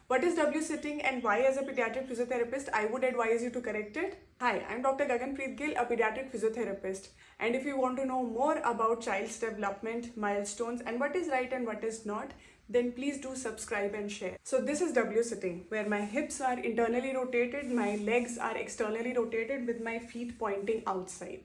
What is W sitting and why, as a pediatric physiotherapist, I would advise you to correct it? Hi, I'm Dr. Gaganpreet Gill, a pediatric physiotherapist. And if you want to know more about child's development, milestones, and what is right and what is not, then please do subscribe and share. So this is W sitting, where my hips are internally rotated, my legs are externally rotated with my feet pointing outside.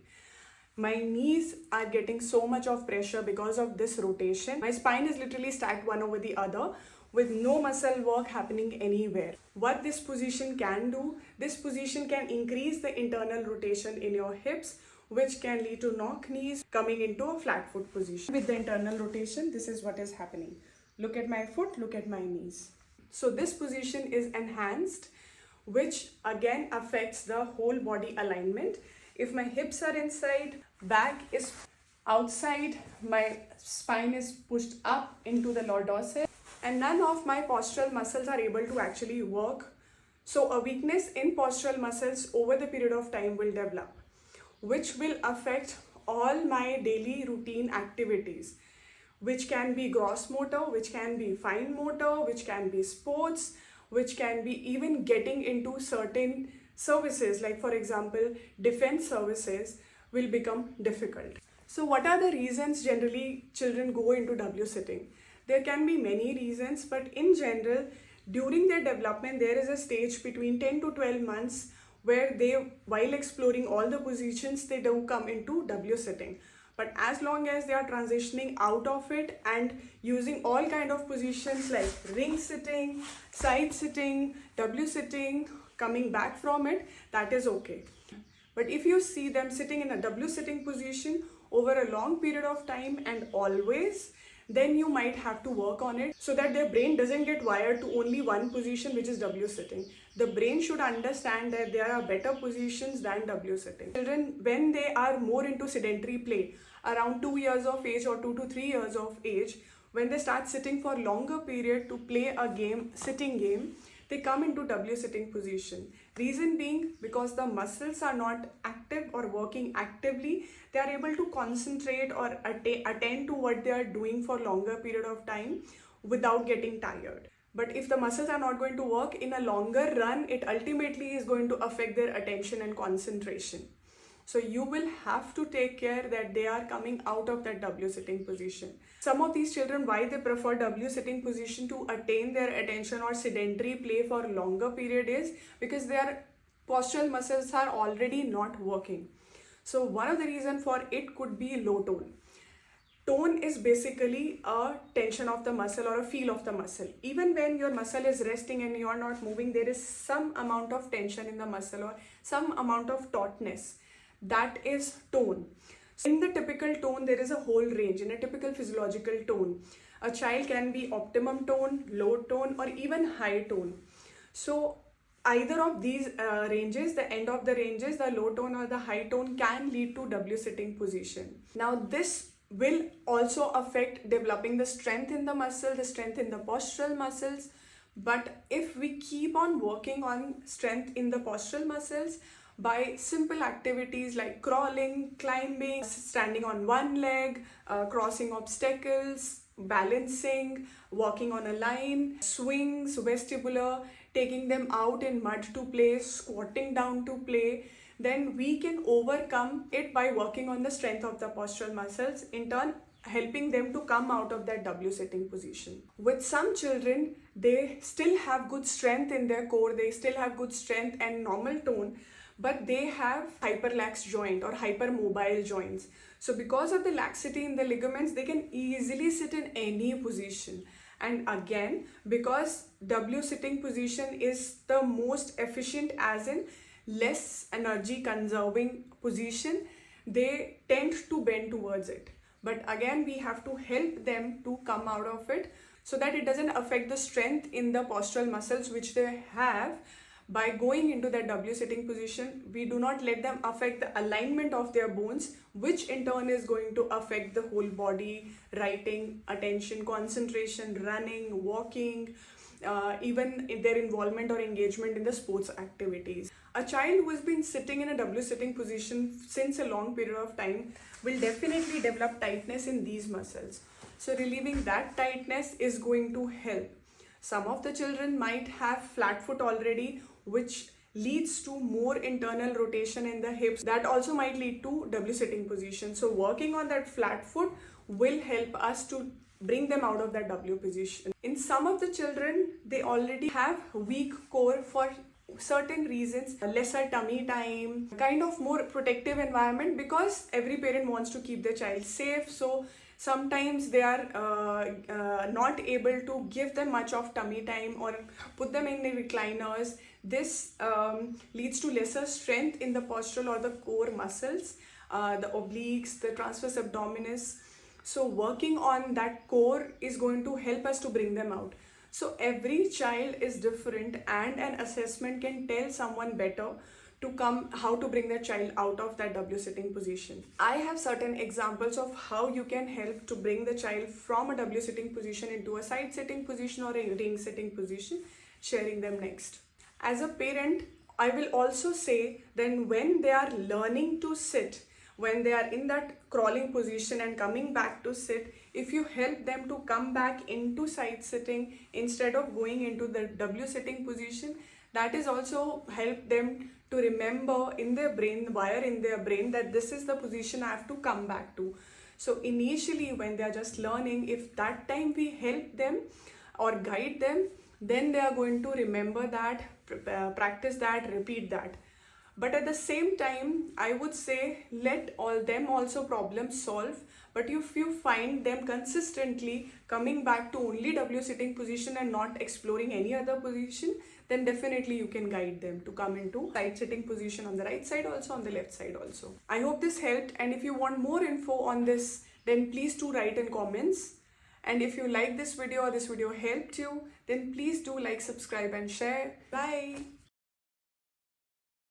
My knees are getting so much of pressure because of this rotation. My spine is literally stacked one over the other with no muscle work happening anywhere. What this position can do, this position can increase the internal rotation in your hips, which can lead to knock knees coming into a flat foot position. With the internal rotation, this is what is happening. Look at my foot, look at my knees. So this position is enhanced, which again affects the whole body alignment. If my hips are inside, back is outside, my spine is pushed up into the lordosis, and none of my postural muscles are able to actually work. So a weakness in postural muscles over the period of time will develop, which will affect all my daily routine activities, which can be gross motor, which can be fine motor, which can be sports, which can be even getting into certain services, like for example, defense services will become difficult. So what are the reasons generally children go into W sitting? There can be many reasons, but in general, during their development, there is a stage between 10 to 12 months where they, while exploring all the positions, they do come into W sitting. But as long as they are transitioning out of it and using all kind of positions like ring sitting, side sitting, W sitting, coming back from it, that is okay. But if you see them sitting in a W sitting position over a long period of time and always, then you might have to work on it so that their brain doesn't get wired to only one position, which is W sitting. The brain should understand that there are better positions than W sitting. Children, when they are more into sedentary play, around 2 years of age or 2 to 3 years of age, when they start sitting for longer period to play a game, sitting game, they come into W sitting position. Reason being, because the muscles are not active or working actively, they are able to concentrate or attend to what they are doing for longer period of time without getting tired. But if the muscles are not going to work in a longer run, it ultimately is going to affect their attention and concentration. So you will have to take care that they are coming out of that W sitting position. Some of these children, why they prefer W sitting position to attain their attention or sedentary play for longer period is because their postural muscles are already not working. So one of the reasons for it could be low tone. Tone is basically a tension of the muscle or a feel of the muscle. Even when your muscle is resting and you are not moving, there is some amount of tension in the muscle or some amount of tautness. That is tone. In the typical tone, there is a whole range. In a typical physiological tone, a child can be optimum tone, low tone, or even high tone. So either of these ranges, the end of the ranges, the low tone or the high tone, can lead to W sitting position. Now this will also affect developing the strength in the muscle, the strength in the postural muscles. But if we keep on working on strength in the postural muscles, by simple activities like crawling, climbing, standing on one leg, crossing obstacles, balancing, walking on a line, swings, vestibular, taking them out in mud to play, squatting down to play, then we can overcome it by working on the strength of the postural muscles, in turn helping them to come out of that W sitting position. With some children, they still have good strength in their core, they still have good strength and normal tone, but they have hyperlax joint or hypermobile joints. So because of the laxity in the ligaments, they can easily sit in any position. And again, because W sitting position is the most efficient, as in less energy conserving position, they tend to bend towards it. But again, we have to help them to come out of it so that it doesn't affect the strength in the postural muscles which they have. By going into that W sitting position, we do not let them affect the alignment of their bones, which in turn is going to affect the whole body, writing, attention, concentration, running, walking, even in their involvement or engagement in the sports activities. A child who has been sitting in a W sitting position since a long period of time will definitely develop tightness in these muscles. So relieving that tightness is going to help. Some of the children might have flat foot already, which leads to more internal rotation in the hips. That also might lead to W sitting position. So working on that flat foot will help us to bring them out of that W position. In some of the children, they already have weak core for certain reasons, lesser tummy time, kind of more protective environment, because every parent wants to keep their child safe. So sometimes they are not able to give them much of tummy time or put them in the recliners. This leads to lesser strength in the postural or the core muscles, the obliques, the transverse abdominis. So working on that core is going to help us to bring them out. So every child is different, and an assessment can tell someone better how to bring their child out of that W sitting position. I have certain examples of how you can help to bring the child from a W sitting position into a side sitting position or a ring sitting position, sharing them next. As a parent, I will also say then when they are learning to sit, when they are in that crawling position and coming back to sit, if you help them to come back into side sitting instead of going into the W sitting position, that is also help them to remember in their brain, wire in their brain, that this is the position I have to come back to. So initially when they are just learning, if that time we help them or guide them, then they are going to remember that, practice that, repeat that. But at the same time, I would say let all them also problem solve. But if you find them consistently coming back to only W sitting position and not exploring any other position, then definitely you can guide them to come into side sitting position on the right side also, on the left side also. I hope this helped, and if you want more info on this, then please do write in comments. And if you like this video or this video helped you, then please do like, subscribe and share. Bye.